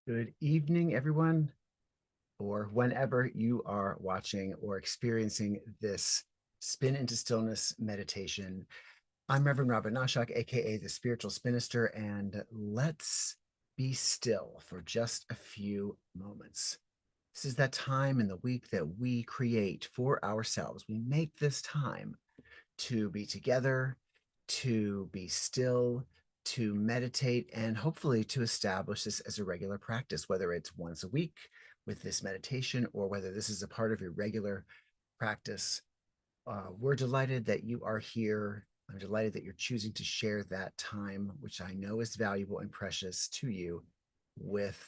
Good evening, everyone, or whenever you are watching or experiencing this Spin into Stillness meditation. I'm Reverend Robert Nashak, aka the Spiritual Spinister, and let's be still for just a few moments. This is that time in the week that we create for ourselves. We make this time to be together, to be still, to meditate, and hopefully to establish this as a regular practice, whether it's once a week with this meditation or whether this is a part of your regular practice. We're delighted that you are here. I'm delighted that you're choosing to share that time, which I know is valuable and precious to you, with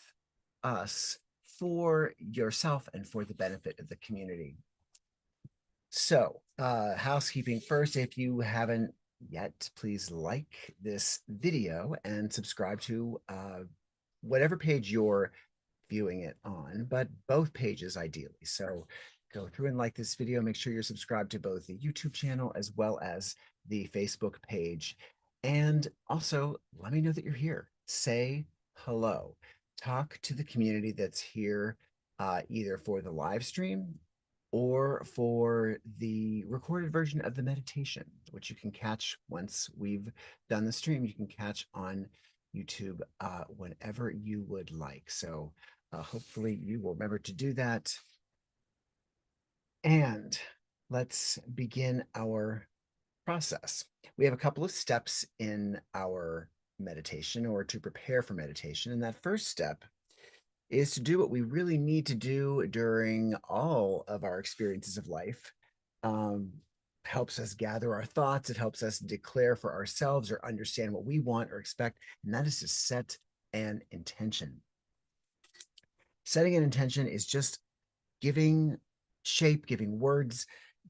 us for yourself and for the benefit of the community. So, housekeeping first, if you haven't yet, please like this video and subscribe to whatever page you're viewing it on, but both pages ideally. So, go through and like this video. Make sure you're subscribed to both the YouTube channel as well as the Facebook page. And also, let me know that you're here. Say hello. Talk to the community that's here either for the live stream or for the recorded version of the meditation, which you can catch once we've done the stream. You can catch on YouTube whenever you would like. So hopefully you will remember to do that. And let's begin our process. We have a couple of steps in our meditation or to prepare for meditation. And that first step is to do what we really need to do during all of our experiences of life. Um, Helps us gather our thoughts. It helps us declare for ourselves or understand what we want or expect. And that is to set an intention. Setting an intention is just giving shape, giving words,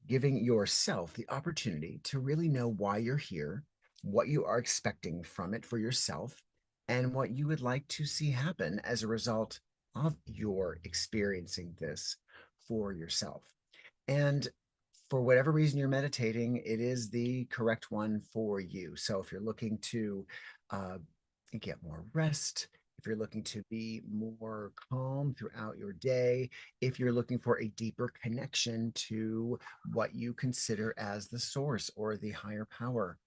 giving yourself the opportunity to really know why you're here, what you are expecting from it for yourself, and what you would like to see happen as a result of your experiencing this for yourself. And for whatever reason you're meditating, it is the correct one for you. So if you're looking to uh, get more rest, if you're looking to be more calm throughout your day, if you're looking for a deeper connection to what you consider as the source or the higher power,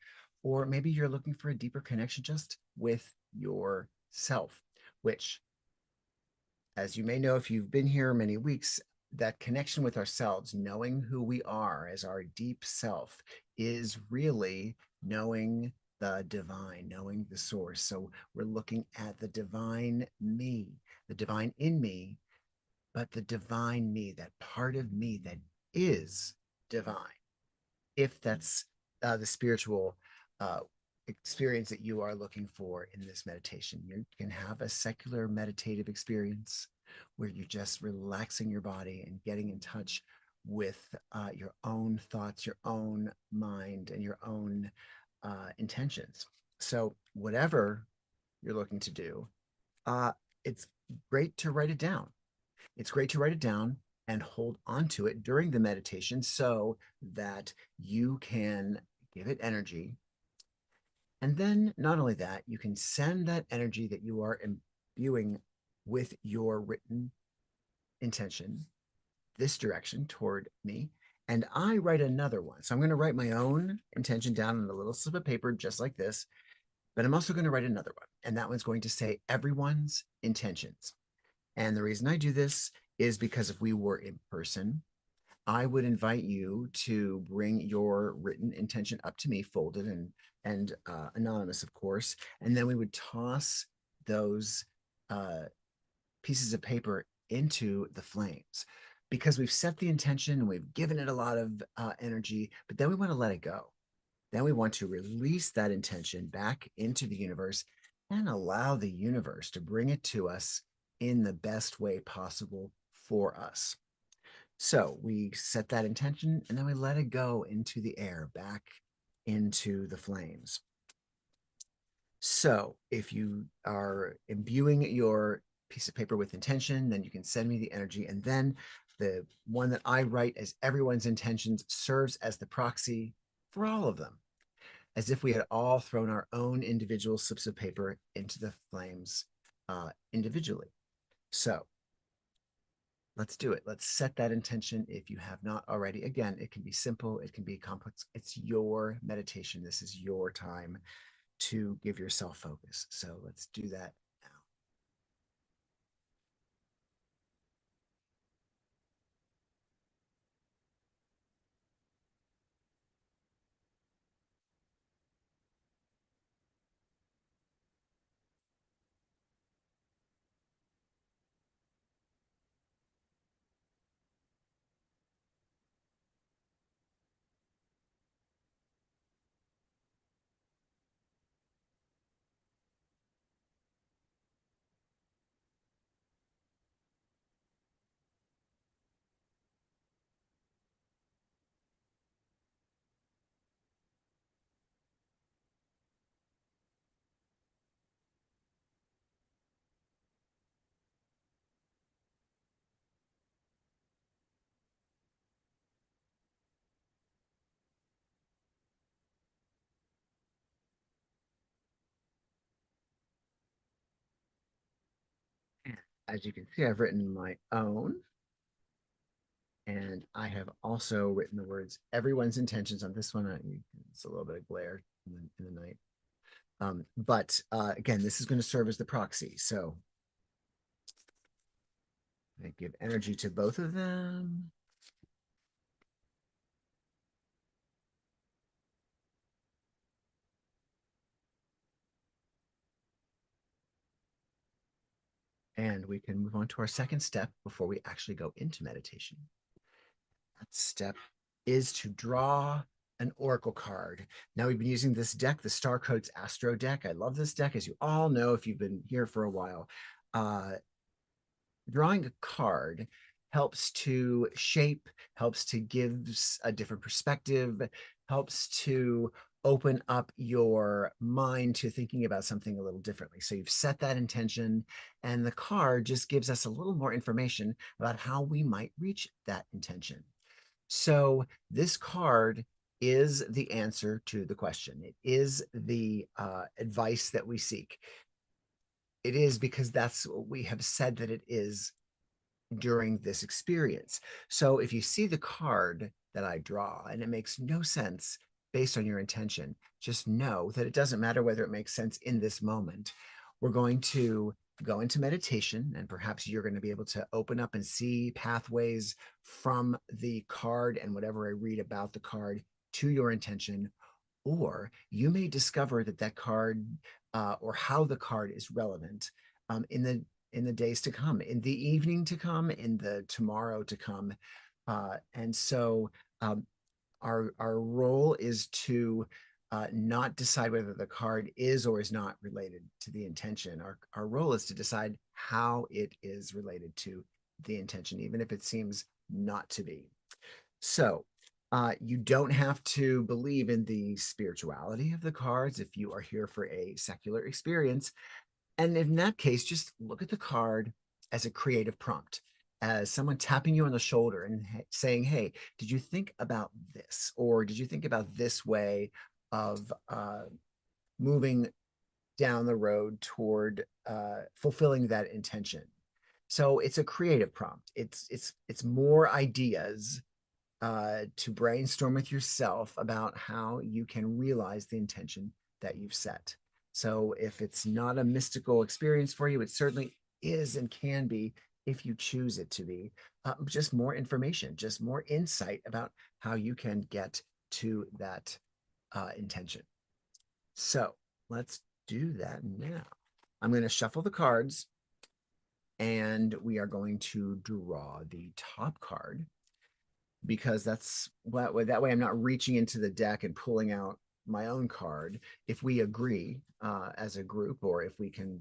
or maybe you're looking for a deeper connection just with yourself, which, as you may know, if you've been here many weeks, that connection with ourselves, knowing who we are as our deep self, is really knowing the divine, knowing the source. So we're looking at the divine me, the divine in me, but the divine me, that part of me that is divine, if that's the spiritual uh, experience that you are looking for in this meditation. You can have a secular meditative experience where you're just relaxing your body and getting in touch with your own thoughts, your own mind, and your own intentions. So, whatever you're looking to do, uh, it's great to write it down. It's great to write it down and hold on to it during the meditation so that you can give it energy. And then, not only that, you can send that energy that you are imbuing with your written intention this direction toward me. And I write another one. So I'm going to write my own intention down on a little slip of paper, just like this. But I'm also going to write another one. And that one's going to say everyone's intentions. And the reason I do this is because if we were in person, I would invite you to bring your written intention up to me, folded and anonymous, of course, and then we would toss those uh, pieces of paper into the flames because we've set the intention and we've given it a lot of energy, but then we want to let it go. Then we want to release that intention back into the universe and allow the universe to bring it to us in the best way possible for us. So we set that intention and then we let it go into the air, back into the flames. So if you are imbuing your piece of paper with intention, then you can send me the energy. And then the one that I write as everyone's intentions serves as the proxy for all of them, as if we had all thrown our own individual slips of paper into the flames individually. So let's do it. Let's set that intention if you have not already. Again, it can be simple, it can be complex. It's your meditation. This is your time to give yourself focus. So let's do that now. As you can see, I've written my own, and I have also written the words everyone's intentions on this one. It's a little bit of glare in the night. But again, this is going to serve as the proxy. So I give energy to both of them. And we can move on to our second step before we actually go into meditation. That step is to draw an oracle card. Now, we've been using this deck, the Star Codes Astro deck. I love this deck, as you all know if you've been here for a while. Uh, Drawing a card helps to shape, helps to give a different perspective, helps to open up your mind to thinking about something a little differently. So you've set that intention, and the card just gives us a little more information about how we might reach that intention. So this card is the answer to the question. It is the advice that we seek. It is because that's what we have said that it is during this experience. So if you see the card that I draw and it makes no sense based on your intention, just know that it doesn't matter whether it makes sense in this moment. We're going to go into meditation, and perhaps you're going to be able to open up and see pathways from the card and whatever I read about the card to your intention. Or you may discover that that card or how the card is relevant in the days to come, in the evening to come, in the tomorrow to come. And so our role is to not decide whether the card is or is not related to the intention. Our role is to decide how it is related to the intention, even if it seems not to be. So you don't have to believe in the spirituality of the cards if you are here for a secular experience. And in that case, just look at the card as a creative prompt, as someone tapping you on the shoulder and saying, hey, did you think about this? Or did you think about this way of moving down the road toward fulfilling that intention? So it's a creative prompt. It's more ideas to brainstorm with yourself about how you can realize the intention that you've set. So if it's not a mystical experience for you, it certainly is and can be if you choose it to be. Just more information, just more insight about how you can get to that intention. So let's do that now. I'm going to shuffle the cards, and we are going to draw the top card, because that way I'm not reaching into the deck and pulling out my own card. If we agree as a group, or if we can,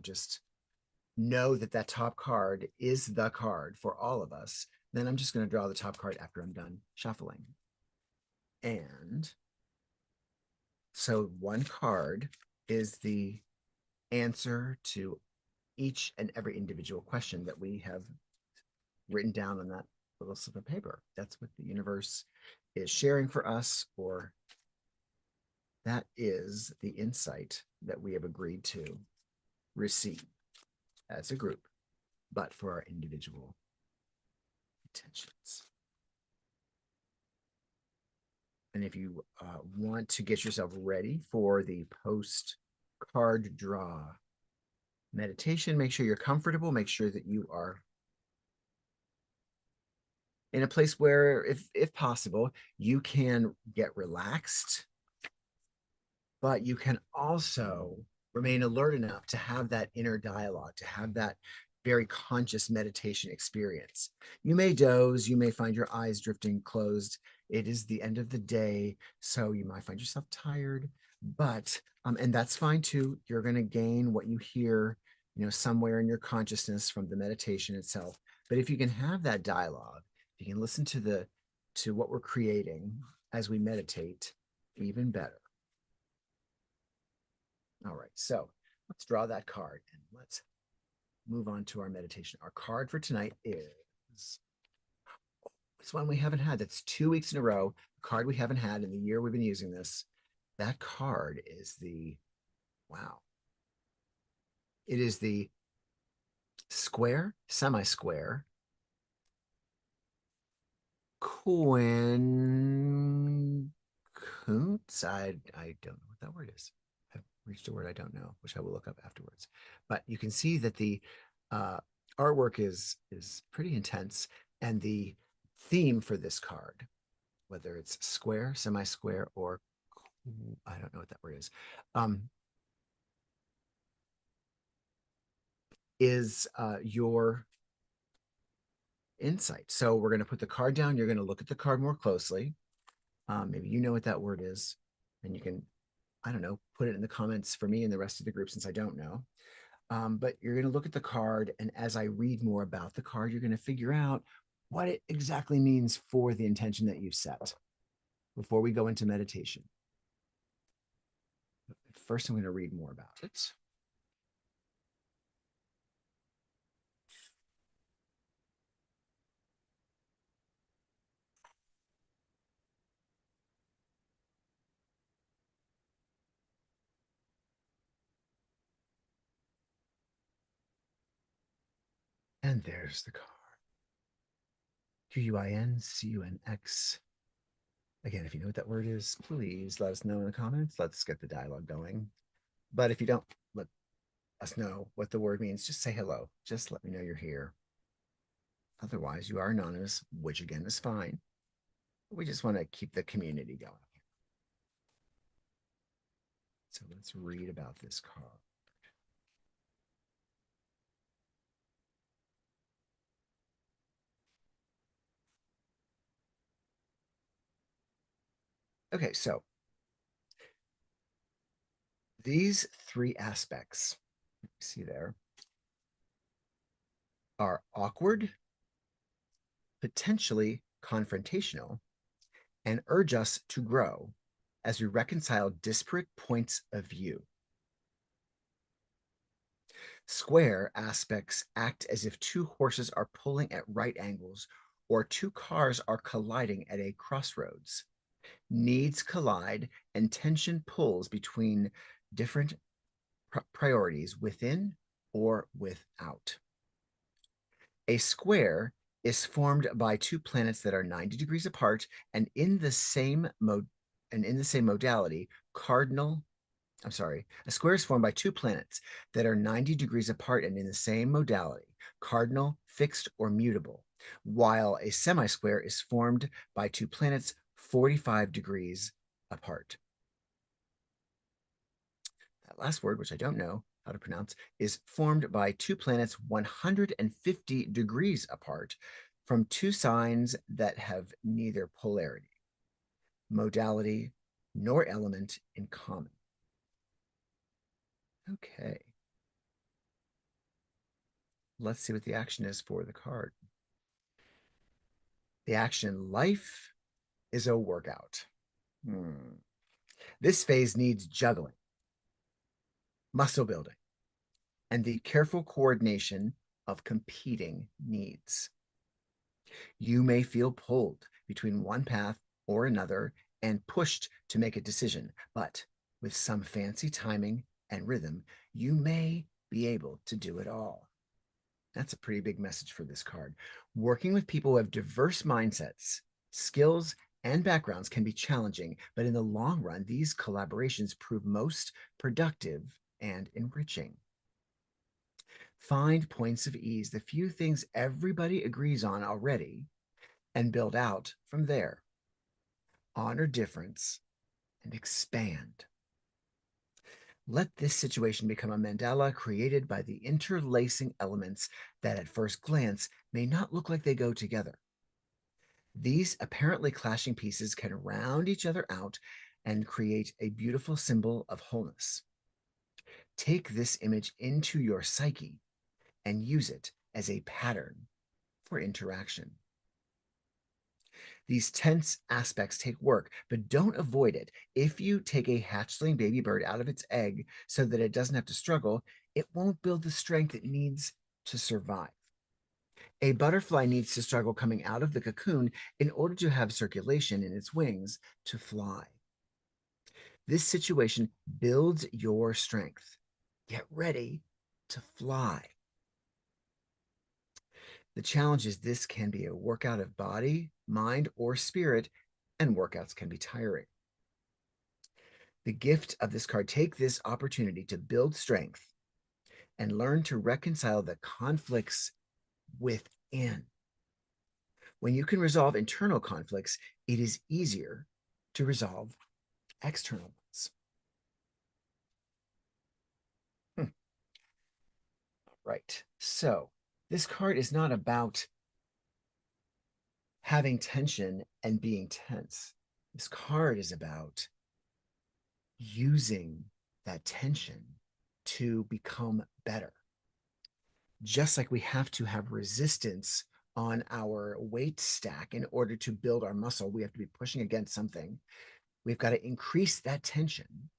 just know that that top card is the card for all of us, then I'm just going to draw the top card after I'm done shuffling. And so one card is the answer to each and every individual question that we have written down on that little slip of paper. That's what the universe is sharing for us, or that is the insight that we have agreed to receive as a group. but for our individual intentions. And if you want to get yourself ready for the post card draw meditation, make sure you're comfortable. Make sure that you are in a place where, if possible, you can get relaxed, but you can also remain alert enough to have that inner dialogue, to have that very conscious meditation experience. You may doze, you may find your eyes drifting closed. It is the end of the day, so you might find yourself tired, but and that's fine too. You're going to gain what you hear, somewhere in your consciousness from the meditation itself. But if you can have that dialogue, if you can listen to what we're creating as we meditate, even better. All right, so let's draw that card and let's move on to our meditation. Our card for tonight is this one we haven't had. That's 2 weeks in a row. A card we haven't had in the year we've been using this. That card is wow. It is the square, semi-square, Coon Coons. I don't know what that word is. I've reached a word I don't know, which I will look up afterwards. But you can see that the artwork is pretty intense, and the theme for this card, whether it's square, semi-square, or I don't know what that word is your insight. So we're going to put the card down. You're going to look at the card more closely. Maybe you know what that word is, and you can, I don't know, put it in the comments for me and the rest of the group since I don't know. But you're going to look at the card, and as I read more about the card, you're going to figure out what it exactly means for the intention that you've set before we go into meditation. First, I'm going to read more about it. And there's the card. Quincinx. Again, if you know what that word is, please let us know in the comments. Let's get the dialogue going. But if you don't, let us know what the word means. Just say hello. Just let me know you're here. Otherwise, you are anonymous, which again is fine. We just want to keep the community going. So let's read about this card. Okay, so these three aspects, see there, are awkward, potentially confrontational, and urge us to grow as we reconcile disparate points of view. Square aspects act as if two horses are pulling at right angles or two cars are colliding at a crossroads. Needs collide and tension pulls between different priorities within or without. A square is formed by two planets that are 90 degrees apart and in the same modality, a square is formed by two planets that are 90 degrees apart and in the same modality, cardinal, fixed, or mutable, while a semi-square is formed by two planets 45 degrees apart. That last word, which I don't know how to pronounce, is formed by two planets 150 degrees apart from two signs that have neither polarity, modality, nor element in common. Okay. Let's see what the action is for the card. The action, life is a workout. This phase needs juggling, muscle building, and the careful coordination of competing needs. You may feel pulled between one path or another and pushed to make a decision, but with some fancy timing and rhythm, you may be able to do it all. That's a pretty big message for this card. Working with people who have diverse mindsets, skills, and backgrounds can be challenging, but in the long run, these collaborations prove most productive and enriching. Find points of ease, the few things everybody agrees on already, and build out from there. Honor difference and expand. Let this situation become a mandala created by the interlacing elements that at first glance may not look like they go together. These apparently clashing pieces can round each other out and create a beautiful symbol of wholeness. Take this image into your psyche and use it as a pattern for interaction. These tense aspects take work, but don't avoid it. If you take a hatchling baby bird out of its egg so that it doesn't have to struggle, it won't build the strength it needs to survive. A butterfly needs to struggle coming out of the cocoon in order to have circulation in its wings to fly. This situation builds your strength. Get ready to fly. The challenge is this can be a workout of body, mind, or spirit, and workouts can be tiring. The gift of this card, take this opportunity to build strength and learn to reconcile the conflicts within. When you can resolve internal conflicts, it is easier to resolve external ones. Right. So this card is not about having tension and being tense. This card is about using that tension to become better. Just like we have to have resistance on our weight stack in order to build our muscle, we have to be pushing against something. We've got to increase that tension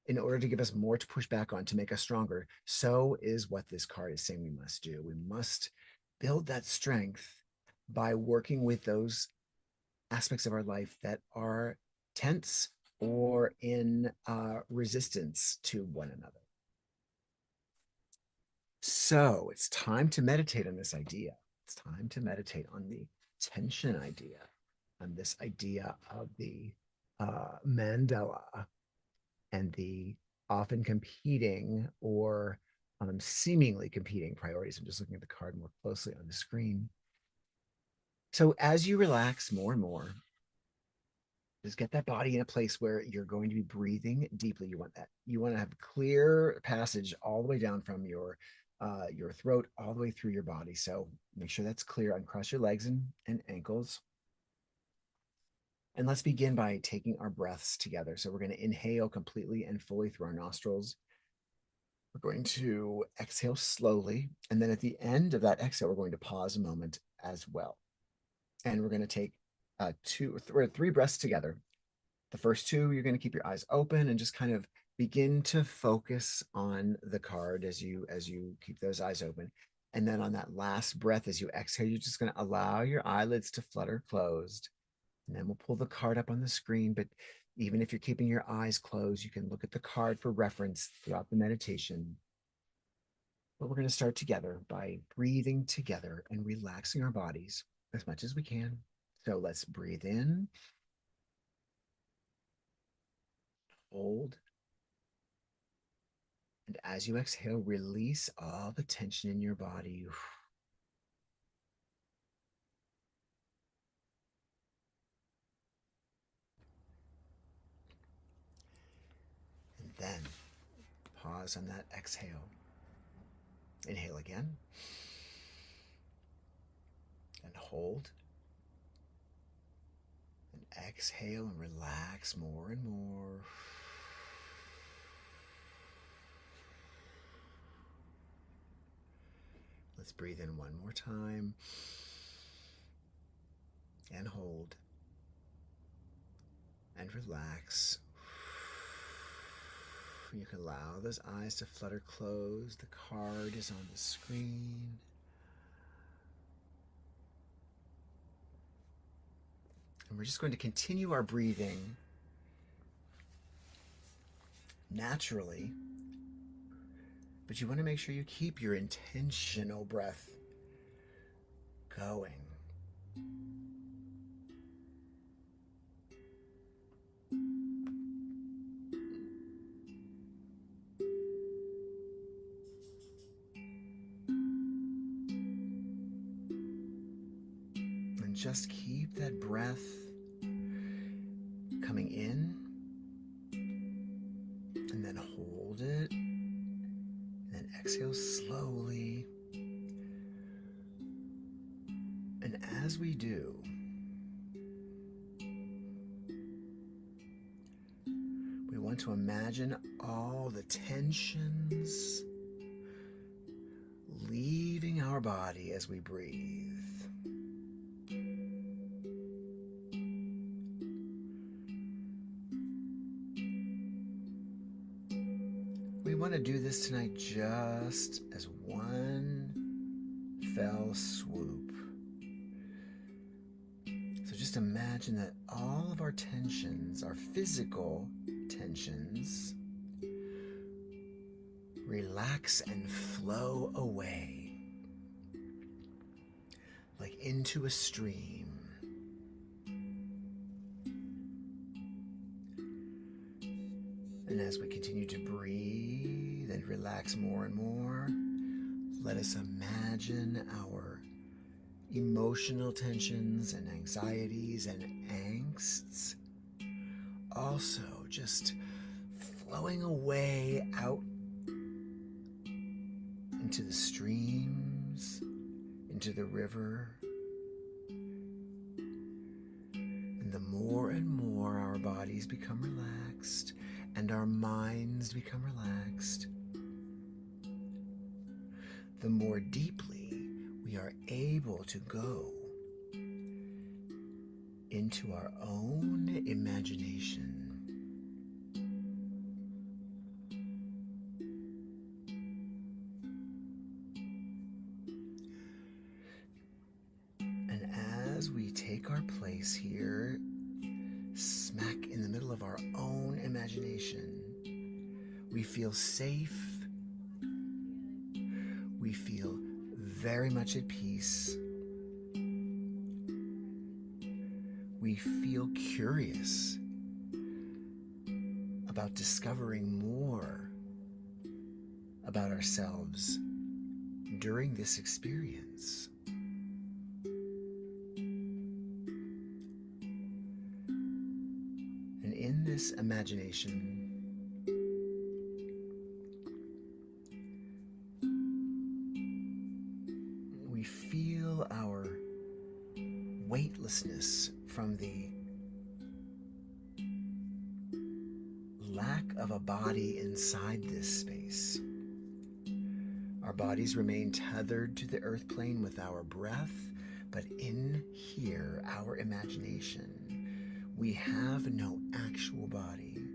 in order to give us more to push back on to make us stronger. So is what this card is saying we must do. We must build that strength by working with those aspects of our life that are tense or in resistance to one another. So it's time to meditate on this idea. It's time to meditate on the tension idea, on this idea of the mandala and the often competing or seemingly competing priorities. I'm just looking at the card more closely on the screen. So as you relax more and more, just get that body in a place where you're going to be breathing deeply. You want that. You want to have clear passage all the way down from your throat all the way through your body. So make sure that's clear. Uncross your legs and ankles. And let's begin by taking our breaths together. So we're going to inhale completely and fully through our nostrils. We're going to exhale slowly. And then at the end of that exhale, we're going to pause a moment as well. And we're going to take three breaths together. The first two, you're going to keep your eyes open and just kind of begin to focus on the card as you keep those eyes open. And then on that last breath, as you exhale, you're just going to allow your eyelids to flutter closed. And then we'll pull the card up on the screen. But even if you're keeping your eyes closed, you can look at the card for reference throughout the meditation. But we're going to start together by breathing together and relaxing our bodies as much as we can. So let's breathe in, hold, and as you exhale, release all the tension in your body. And then pause on that exhale. Inhale again. And hold. And exhale and relax more and more. Let's breathe in one more time. And hold. And relax. You can allow those eyes to flutter closed. The card is on the screen. And we're just going to continue our breathing naturally But you want to make sure you keep your intentional breath going. And just keep that breath coming in, and then hold it, and then exhale slowly. And as we do, we want to imagine all the tensions leaving our body as we breathe. We want to do this tonight just as one fell swoop. So just imagine that all of our tensions, our physical tensions, relax and flow away like into a stream. And as we continue to breathe and relax more and more, let us imagine our emotional tensions and anxieties and angsts also just flowing away out into the streams, into the river. And the more and more our bodies become relaxed and our minds become relaxed, the more deeply we are able to go into our own imagination. And as we take our place here, smack in the middle of our own imagination, we feel safe. We feel very much at peace. We feel curious about discovering more about ourselves during this experience. And in this imagination, we feel our weightlessness from the lack of a body inside this space. Our bodies remain tethered to the earth plane with our breath, but in here, our imagination, we have no actual body,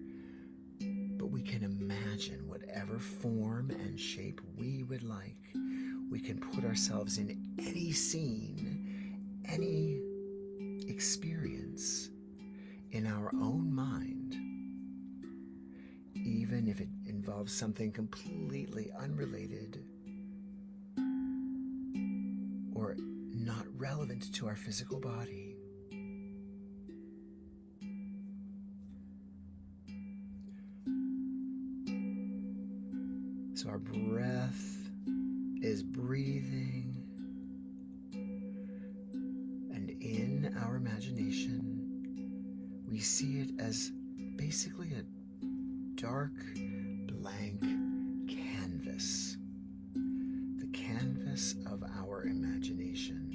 but we can imagine whatever form and shape we would like. We can put ourselves in any scene, any experience in our own mind, even if it involves something completely unrelated or not relevant to our physical body. So our breath is breathing, and in our imagination, we see it as basically a dark, blank canvas, the canvas of our imagination.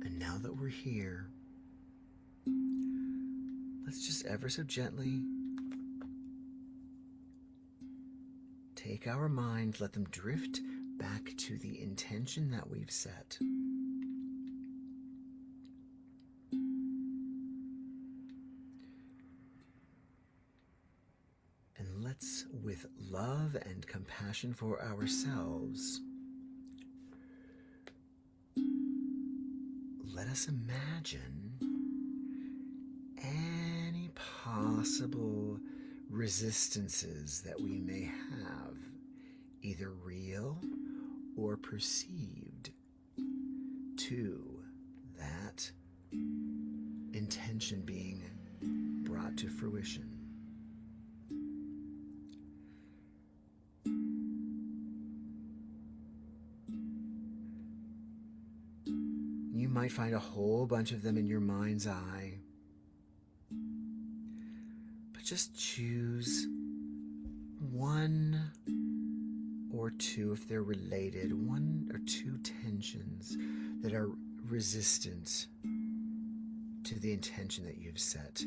And now that we're here, let's just ever so gently take our mind, let them drift back to the intention that we've set. And let's, with love and compassion for ourselves, let us imagine any possible resistances that we may have, either real or perceived, to that intention being brought to fruition. You might find a whole bunch of them in your mind's eye, but just choose one or two, if they're related, one or two tensions that are resistant to the intention that you've set.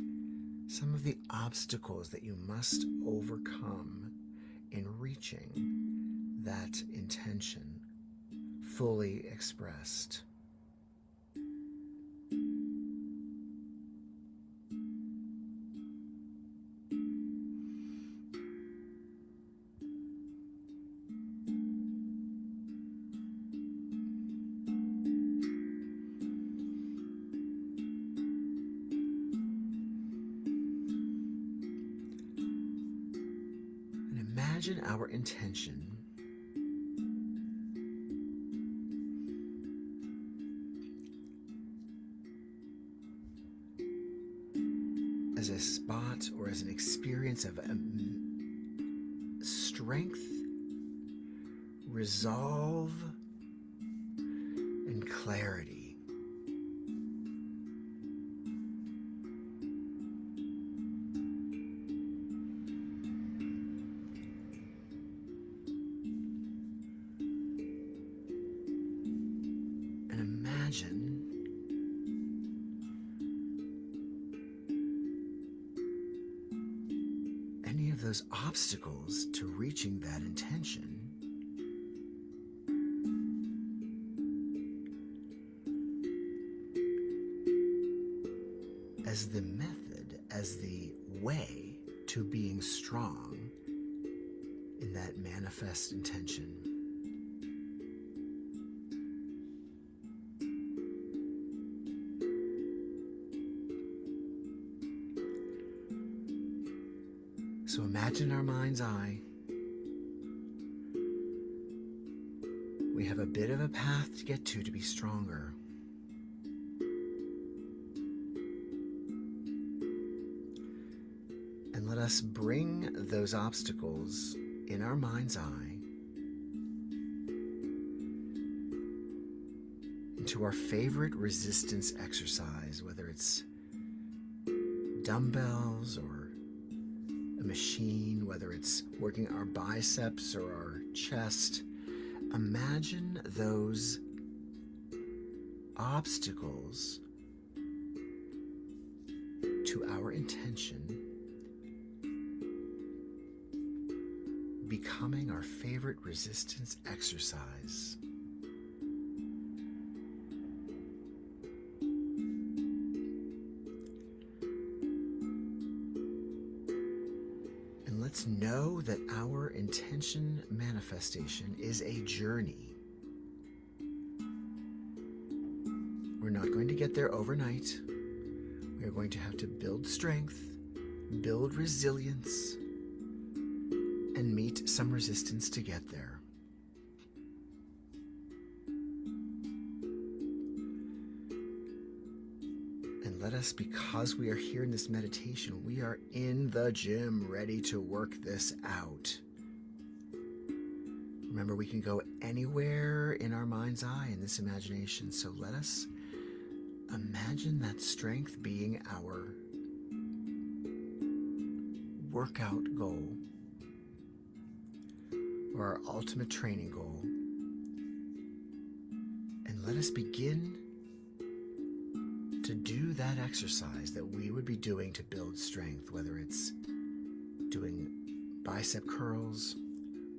Some of the obstacles that you must overcome in reaching that intention fully expressed. Imagine our intention as a spot or as an experience of strength, resolve, and clarity. Imagine any of those obstacles to reaching that intention as the method, as the way to being strong in that manifest intention. So imagine our mind's eye. We have a bit of a path to get to be stronger. And let us bring those obstacles in our mind's eye into our favorite resistance exercise, whether it's dumbbells or a machine, whether it's working our biceps or our chest. Imagine those obstacles to our intention becoming our favorite resistance exercise. Let's know that our intention manifestation is a journey. We're not going to get there overnight. We are going to have to build strength, build resilience, and meet some resistance to get there. And let us, because we are here in this meditation, we are in the gym ready to work this out. Remember, we can go anywhere in our mind's eye in this imagination, so let us imagine that strength being our workout goal or our ultimate training goal. And let us begin to do that exercise that we would be doing to build strength, whether it's doing bicep curls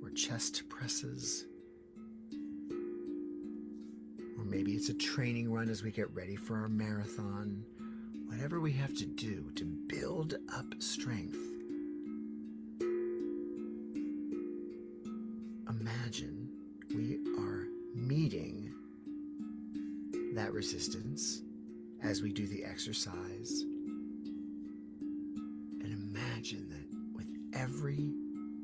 or chest presses, or maybe it's a training run as we get ready for our marathon. Whatever we have to do to build up strength, imagine we are meeting that resistance as we do the exercise. And imagine that with every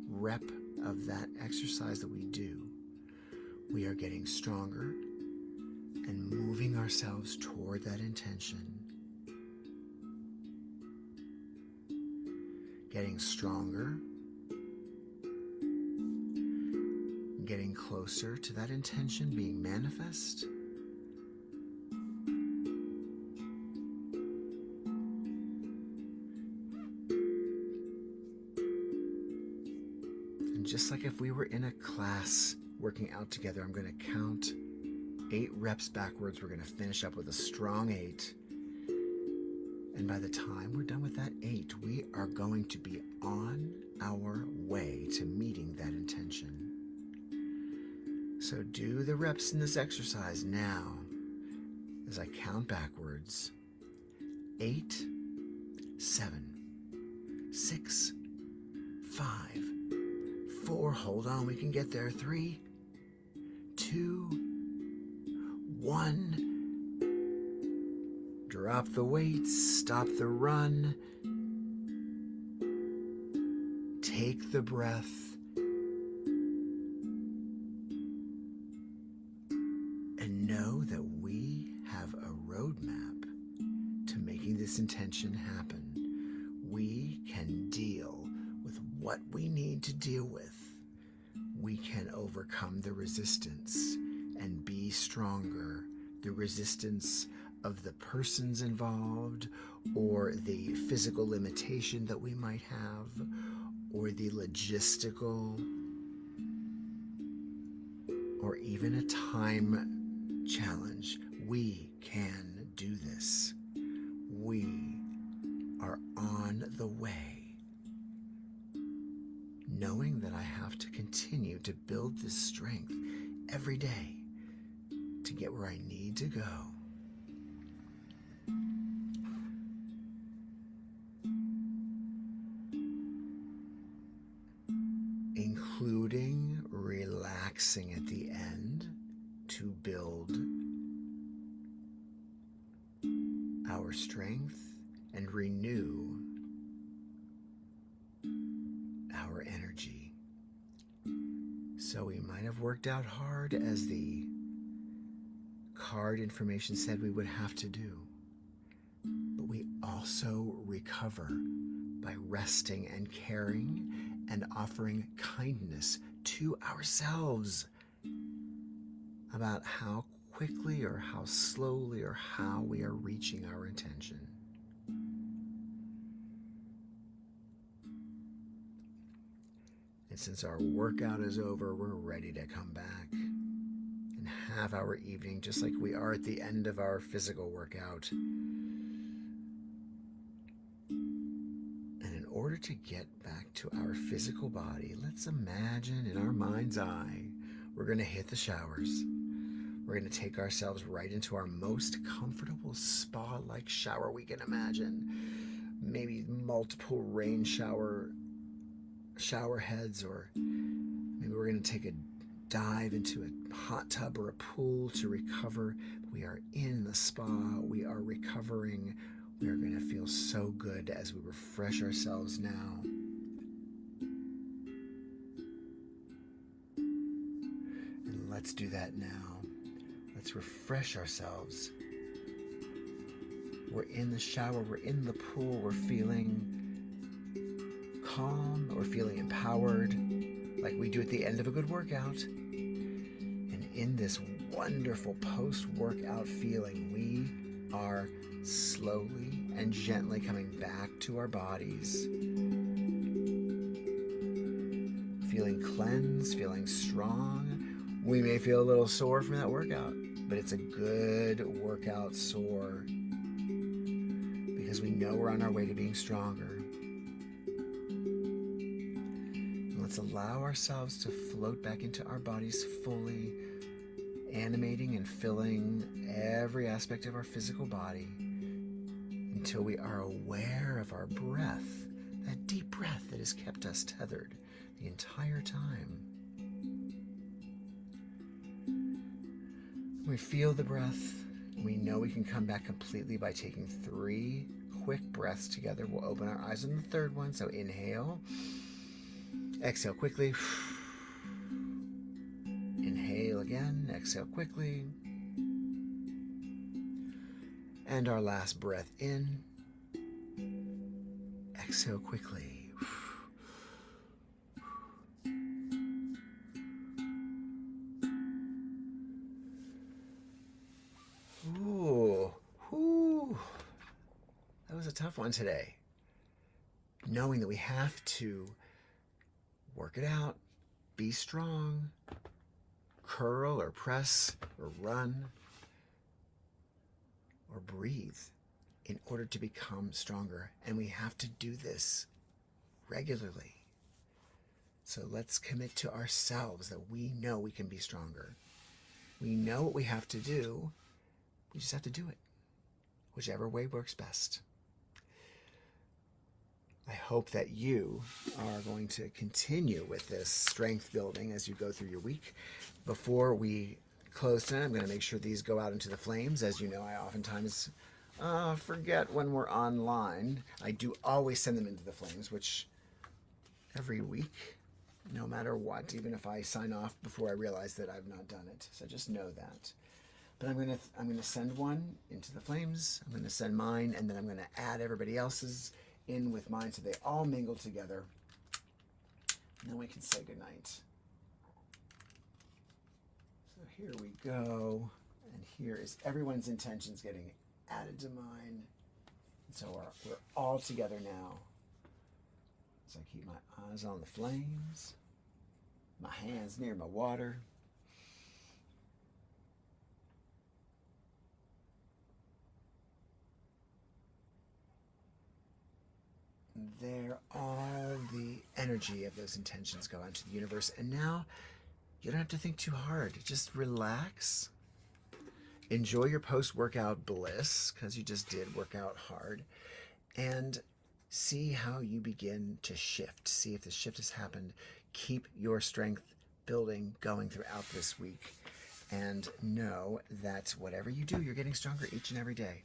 rep of that exercise that we do, we are getting stronger and moving ourselves toward that intention. Getting stronger, getting closer to that intention being manifest. And just like if we were in a class working out together, I'm going to count 8 reps backwards. We're going to finish up with a strong 8. And by the time we're done with that 8, we are going to be on our way to meeting that intention. So do the reps in this exercise now as I count backwards. 8, 7, 6, 5, 4. Hold on, we can get there. 3, 2, 1. Drop the weights, stop the run. Take the breath. And know that we have a roadmap to making this intention happen. We can deal with what we need to deal with. We can overcome the resistance and be stronger. The resistance of the persons involved, or the physical limitation that we might have, or the logistical, or even a time challenge. We can do this. We are on the way, knowing that I have to continue to build this strength every day to get where I need to go. Including relaxing at the end to build our strength and renew our energy. So we might have worked out hard, as the card information said we would have to do, but we also recover by resting and caring and offering kindness to ourselves about how quickly or how slowly or how we are reaching our intention. And since our workout is over, we're ready to come back and have our evening just like we are at the end of our physical workout. In order to get back to our physical body, let's imagine in our mind's eye, we're going to hit the showers. We're going to take ourselves right into our most comfortable spa-like shower we can imagine. Maybe multiple rain shower heads, or maybe we're going to take a dive into a hot tub or a pool to recover. We are in the spa. We are recovering. We are going to feel so good as we refresh ourselves now. And let's do that now. Let's refresh ourselves. We're in the shower, we're in the pool, we're feeling calm, we're feeling empowered, like we do at the end of a good workout. And in this wonderful post-workout feeling, we are slowly and gently coming back to our bodies. Feeling cleansed, feeling strong. We may feel a little sore from that workout, but it's a good workout sore because we know we're on our way to being stronger. And let's allow ourselves to float back into our bodies fully, animating and filling every aspect of our physical body until we are aware of our breath, that deep breath that has kept us tethered the entire time. We feel the breath We know we can come back completely by taking 3 quick breaths together. We'll open our eyes on the third one. So inhale, exhale quickly. Inhale again, exhale quickly. And our last breath in, exhale quickly. Ooh, whoo. That was a tough one today. Knowing that we have to work it out, be strong, curl or press or run or breathe in order to become stronger. And we have to do this regularly. So let's commit to ourselves that we know we can be stronger. We know what we have to do. We just have to do it, whichever way works best. I hope that you are going to continue with this strength building as you go through your week. Before we close tonight, I'm going to make sure these go out into the flames. As you know, I oftentimes forget when we're online. I do always send them into the flames, which every week, no matter what, even if I sign off before I realize that I've not done it. So just know that. But I'm going to send one into the flames. I'm going to send mine, and then I'm going to add everybody else's in with mine so they all mingle together. And then we can say goodnight. So here we go. And here is everyone's intentions getting added to mine. And so we're all together now. So I keep my eyes on the flames, my hands near my water. There, all the energy of those intentions go out into the universe. And now you don't have to think too hard. Just relax. Enjoy your post-workout bliss, because you just did work out hard. And see how you begin to shift. See if the shift has happened. Keep your strength building going throughout this week. And know that whatever you do, you're getting stronger each and every day.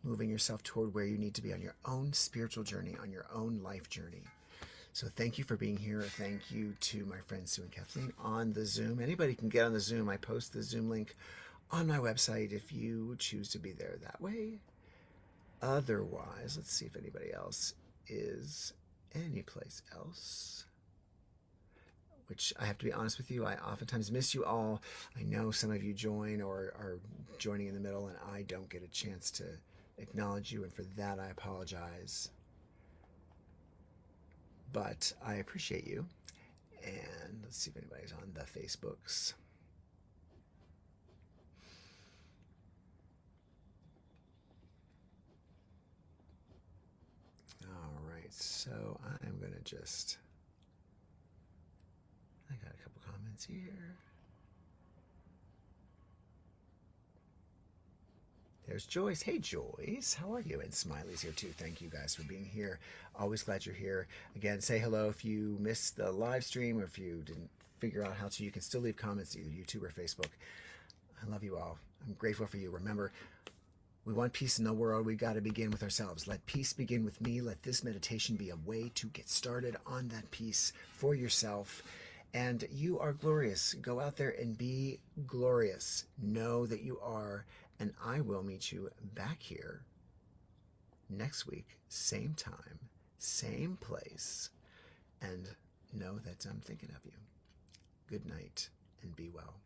Moving yourself toward where you need to be on your own spiritual journey, on your own life journey. So thank you for being here. Thank you to my friends Sue and Kathleen on the Zoom. Anybody can get on the Zoom. I post the Zoom link on my website if you choose to be there that way. Otherwise, let's see if anybody else is anyplace else. Which I have to be honest with you, I oftentimes miss you all. I know some of you join or are joining in the middle, and I don't get a chance to acknowledge you, and for that I apologize. But I appreciate you. And let's see if anybody's on the Facebooks. All right, so I'm going to just... I got a couple comments here. There's Joyce. Hey, Joyce. How are you? And Smiley's here, too. Thank you guys for being here. Always glad you're here. Again, say hello if you missed the live stream or if you didn't figure out how to. You can still leave comments either YouTube or Facebook. I love you all. I'm grateful for you. Remember, we want peace in the world. We've got to begin with ourselves. Let peace begin with me. Let this meditation be a way to get started on that peace for yourself. And you are glorious. Go out there and be glorious. Know that you are. And I will meet you back here next week, same time, same place. And know that I'm thinking of you. Good night and be well.